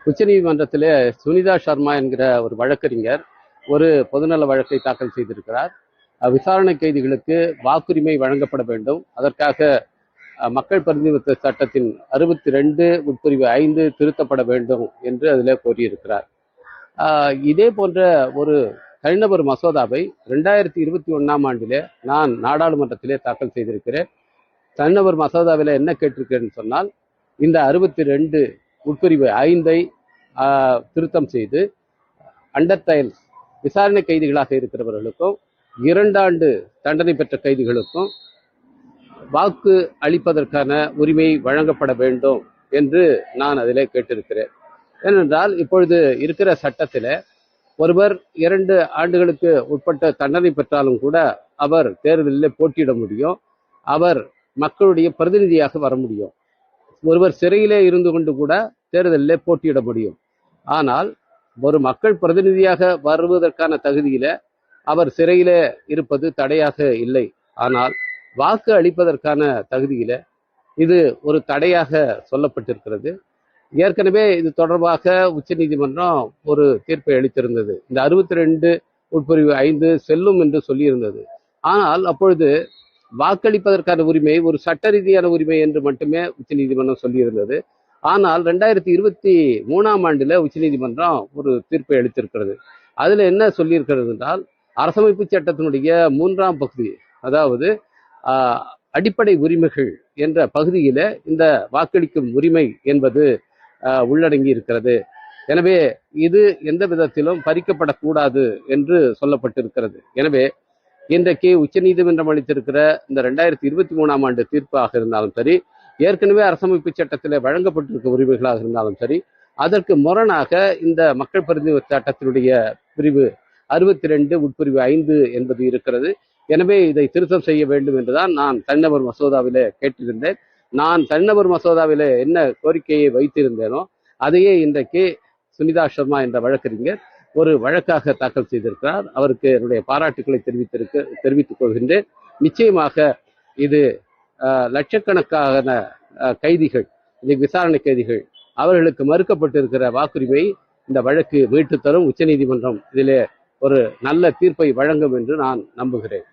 உச்சநீதிமன்றத்திலே சுனிதா சர்மா என்கிற ஒரு வழக்கறிஞர் ஒரு பொதுநல வழக்கை தாக்கல் செய்திருக்கிறார். விசாரணை கைதிகளுக்கு வாக்குரிமை வழங்கப்பட வேண்டும், அதற்காக மக்கள் பிரதிநிதித்துவ சட்டத்தின் 62 உட்பிரிவு 5 திருத்தப்பட வேண்டும் என்று அதிலே கோரியிருக்கிறார். இதே போன்ற ஒரு தனிநபர் மசோதாவை 2021ஆம் ஆண்டிலே நான் நாடாளுமன்றத்திலே தாக்கல் செய்திருக்கிறேன். தனிநபர் மசோதாவில் என்ன கேட்டிருக்கிறேன்னு சொன்னால், இந்த 62 உட்பிரிவு 5ஐ திருத்தம் செய்து அண்டர் ட்ரையல் விசாரணை கைதிகளாக இருக்கிறவர்களுக்கும் 2 ஆண்டு தண்டனை பெற்ற கைதிகளுக்கும் வாக்கு அளிப்பதற்கான உரிமை வழங்கப்பட வேண்டும் என்று நான் அதிலே கேட்டிருக்கிறேன். ஏனென்றால் இப்பொழுது இருக்கிற சட்டத்தில் ஒருவர் 2 ஆண்டுகளுக்கு உட்பட்ட தண்டனை பெற்றாலும் கூட அவர் தேர்தலில் போட்டியிட முடியும், அவர் மக்களுடைய பிரதிநிதியாக வர முடியும். ஒருவர் சிறையிலே இருந்து கொண்டு கூட தேர்தலில் போட்டியிட முடியும். ஆனால் ஒரு மக்கள் பிரதிநிதியாக வருவதற்கான தகுதியில அவர் சிறையிலே இருப்பது தடையாக இல்லை. ஆனால் வாக்கு அளிப்பதற்கான தகுதியில இது ஒரு தடையாக சொல்லப்பட்டிருக்கிறது. ஏற்கனவே இது தொடர்பாக உச்சநீதிமன்றம் ஒரு தீர்ப்பை அளித்திருந்தது. இந்த 62 உட்பிரிவு 5 செல்லும் என்று சொல்லியிருந்தது. ஆனால் அப்பொழுது வாக்களிப்பதற்கான உரிமை ஒரு சட்ட ரீதியான உரிமை என்று மட்டுமே உச்சநீதிமன்றம் சொல்லியிருந்தது. ஆனால் 2023ஆம் ஆண்டுல உச்சநீதிமன்றம் ஒரு தீர்ப்பை அளித்திருக்கிறது. அதுல என்ன சொல்லியிருக்கிறது என்றால், அரசமைப்பு சட்டத்தினுடைய 3ஆம் பகுதி, அதாவது அடிப்படை உரிமைகள் என்ற பகுதியில இந்த வாக்களிக்கும் உரிமை என்பது உள்ளடங்கி இருக்கிறது. எனவே இது எந்த விதத்திலும் பறிக்கப்படக்கூடாது என்று சொல்லப்பட்டிருக்கிறது. எனவே இன்றைக்கு உச்சநீதிமன்றம் அளித்திருக்கிற இந்த 2023ஆம் ஆண்டு தீர்ப்பாக இருந்தாலும் சரி, ஏற்கனவே அரசமைப்பு சட்டத்தில் வழங்கப்பட்டிருக்க உரிமைகளாக இருந்தாலும் சரி, அதற்கு முரணாக இந்த மக்கள் பிரதிநிதித்துவ சட்டத்தினுடைய பிரிவு 62 உட்பிரிவு 5 என்பது இருக்கிறது. எனவே இதை திருத்தம் செய்ய வேண்டும் என்றுதான் நான் தனிநபர் மசோதாவிலே கேட்டிருந்தேன். நான் தனிநபர் மசோதாவிலே என்ன கோரிக்கையை வைத்திருந்தேனோ அதையே இன்றைக்கு சுனிதா சர்மா என்ற வழக்கறிஞர் ஒரு வழக்காக தாக்கல் செய்திருக்கிறார். அவருக்கு என்னுடைய பாராட்டுக்களை தெரிவித்துக் கொள்கின்றேன். நிச்சயமாக இது லட்சக்கணக்கான கைதிகள், இன்னைக்கு விசாரணை கைதிகள், அவர்களுக்கு மறுக்கப்பட்டிருக்கிற வாக்குரிமை இந்த வழக்கு மீட்டு தரும். உச்சநீதிமன்றம் இதிலே ஒரு நல்ல தீர்ப்பை வழங்கும் என்று நான் நம்புகிறேன்.